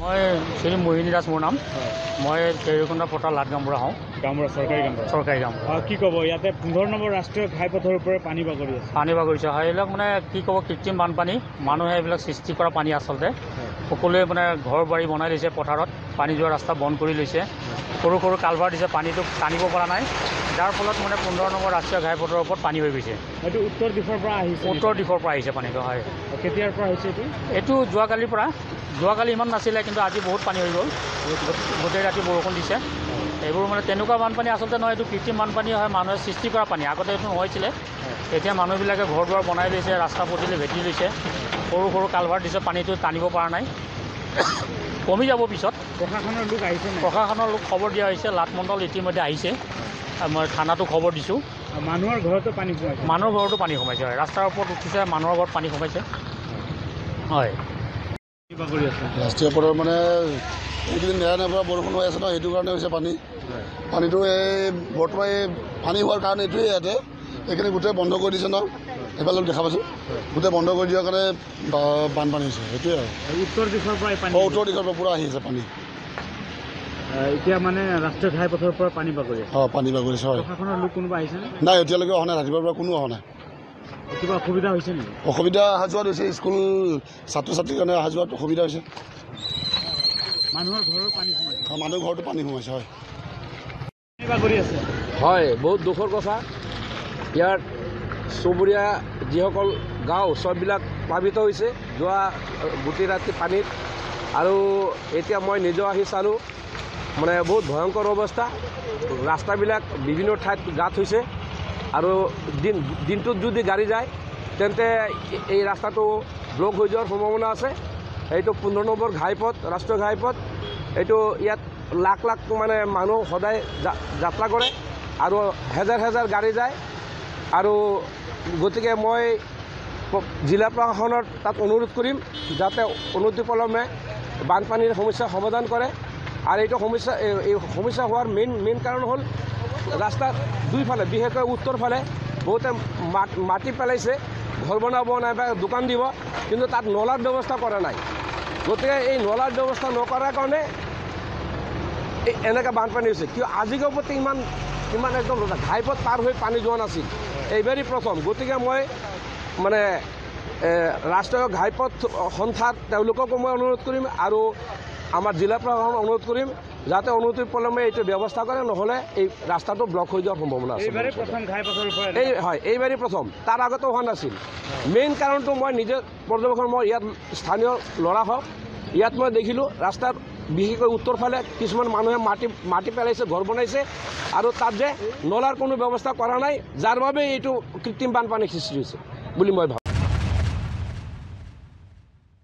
মই শ্ৰী মোহিনী দাস মোৰ নাম। মই কেৰিকোণ্ডা পটা লাটগামবুঢ়া হওঁ। গামবুঢ়া চৰকাৰী গামবুঢ়া। কি ক'ব ইয়াতে 15 নম্বৰ ৰাষ্ট্ৰীয় ঘাইপথৰ ওপৰত পানী বাগৰি আছে? পানী বাগৰিছে হয়। এইবিলাক মানে কি ক'ব, কৃত্ৰিম বানপানী, মানুহে এইবিলাক সৃষ্টি কৰা পানী। আচলতে সকলোৱে মানে ঘৰ বাৰী বনাই লৈছে, পথাৰত পানী যোৱা ৰাস্তা বন্ধ কৰি লৈছে, সৰু সৰু কালভাৰ দিছে, পানীটো টানিব পৰা নাই, যাৰ ফলত মানে 15 নম্বৰ ৰাষ্ট্ৰীয় ঘাইপথৰ ওপৰত পানী হৈ গৈছে। এইটো উত্তৰ দিশৰ পৰা আহিছে? উত্তৰ দিশৰ পৰা আহিছে পানীটো। হয়। কেতিয়াৰ পৰা হৈছে এইটো যোৱাকালিৰ পৰা। যোৱাকালি ইমান নাছিলে, কিন্তু আজি বহুত পানী হৈ গ'ল। গোটেই ৰাতি বৰষুণ দিছে। এইবোৰ মানে তেনেকুৱা বানপানী আচলতে নহয়, এইটো কৃত্ৰিম বানপানী হয়, মানুহে সৃষ্টি কৰা পানী। আগতে এইটো নহৈছিলে, এতিয়া মানুহবিলাকে ঘৰ দুৱাৰ বনাই লৈছে, ৰাস্তা পদূলি ভেটি লৈছে, সৰু সৰু কালভাৰ দিছে, পানীটো টানিব পৰা নাই, কমি যাব পিছত। প্ৰশাসনৰ লোক আহিছে? প্ৰশাসনৰ লোক খবৰ দিয়া হৈছে, লাটমণ্ডল ইতিমধ্যে আহিছে, মই থানাটো খবৰ দিছোঁ। মানুহৰ ঘৰতো পানী সোমাইছে? মানুহৰ ঘৰতো পানী সোমাইছে, হয়। ৰাস্তাৰ ওপৰত উঠিছে, মানুহৰ ঘৰত পানী সোমাইছে। হয়। ৰাষ্ট্ৰীয় পথৰ মানে এইকেইদিন নেৰানেপেৰা বৰষুণ হৈ আছে ন, সেইটো কাৰণে হৈছে পানী। পানীটো এই বৰ্তমান এই পানী হোৱাৰ কাৰণ এইটোৱেই, ইয়াতে এইখিনি গোটেই বন্ধ কৰি দিছে ন, এইফালে দেখা পাইছোঁ, গোটেই বন্ধ কৰি দিয়াৰ কাৰণে বানপানী হৈছে, সেইটোৱে আৰু। উত্তৰ দিশৰ পৰা পানী? উত্তৰ দিশৰ পৰা পূৰা আহি আছে পানী। এতিয়া মানে ৰাষ্ট্ৰীয় ঘাইপথৰ পৰা পানী বাগৰি আছে? পানী বাগৰিছে, হয়। প্ৰশাসনৰ লোক কোনোবা আহিছেনে? নাই, এতিয়ালৈকে অহা নাই, ৰাতিপুৱাৰ পৰা কোনো অহা নাই। কিবা অসুবিধা হৈছে নেকি? অসুবিধা অহা যোৱাত হৈছে, স্কুল ছাত্ৰ ছাত্ৰীৰ কাৰণে অহা যোৱাত অসুবিধা হৈছে। মানুহৰ ঘৰৰ পানী সোমাইছে? মানুহৰ ঘৰতো পানী সোমাইছে, হয়। পানী বাগৰি আছে? হয়, বহুত দুখৰ কথা। ইয়াৰ চুবুৰীয়া যিসকল গাঁও চববিলাক প্লাবিত হৈছে যোৱা গোটেই ৰাতি পানীত। আৰু এতিয়া মই নিজেও আহি চালোঁ, মানে বহুত ভয়ংকৰ অৱস্থা। ৰাস্তাবিলাক বিভিন্ন ঠাইত গাঁত হৈছে, আৰু দিনটোত যদি গাড়ী যায় তেন্তে এই ৰাস্তাটো ব্লক হৈ যোৱাৰ সম্ভাৱনা আছে। এইটো 15 নম্বৰ ঘাইপথ, ৰাষ্ট্ৰীয় ঘাইপথ। এইটো ইয়াত লাখ লাখ মানে মানুহ সদায় যাত্ৰা কৰে, আৰু হেজাৰ হেজাৰ গাড়ী যায়। আৰু গতিকে মই জিলা প্ৰশাসনৰ তাত অনুৰোধ কৰিম যাতে অনতিপলমে বানপানীৰ সমস্যা সমাধান কৰে। আৰু এই সমস্যা হোৱাৰ মেইন কাৰণ হ'ল ৰাস্তাৰ দুইফালে, বিশেষকৈ উত্তৰ ফালে বহুতে মাটি পেলাইছে, ঘৰ বনাব নাইবা দোকান দিব, কিন্তু তাত নলাৰ ব্যৱস্থা কৰা নাই। গতিকে এই নলাৰ ব্যৱস্থা নকৰাৰ কাৰণে এনেকৈ বানপানী হৈছে। কিয় আজিৰ প্ৰতি ইমান একদম ঘাইপথ পাৰ হৈ পানী যোৱা নাছিল, এইবাৰেই প্ৰথম। গতিকে মই মানে ৰাষ্ট্ৰীয় ঘাইপথ সন্থাত তেওঁলোককো মই অনুৰোধ কৰিম, আৰু আমাৰ জিলা প্ৰশাসনক অনুৰোধ কৰিম যাতে অনতিপলমে এইটো ব্যৱস্থা কৰে, নহ'লে এই ৰাস্তাটো ব্লক হৈ যোৱাৰ সম্ভাৱনা আছে। হয়, এইবাৰেই প্ৰথম, তাৰ আগতো হোৱা নাছিল। মেইন কাৰণটো মই নিজে পৰ্যবেক্ষণ, মই ইয়াত স্থানীয় ল'ৰা হওক, ইয়াত মই দেখিলোঁ ৰাস্তাৰ বিশেষকৈ উত্তৰ ফালে কিছুমান মানুহে মাটি পেলাইছে, ঘৰ বনাইছে, আৰু তাত যে নলাৰ কোনো ব্যৱস্থা কৰা নাই, যাৰ বাবে এইটো কৃত্ৰিম বানপানীৰ সৃষ্টি হৈছে বুলি মই ভাবোঁ।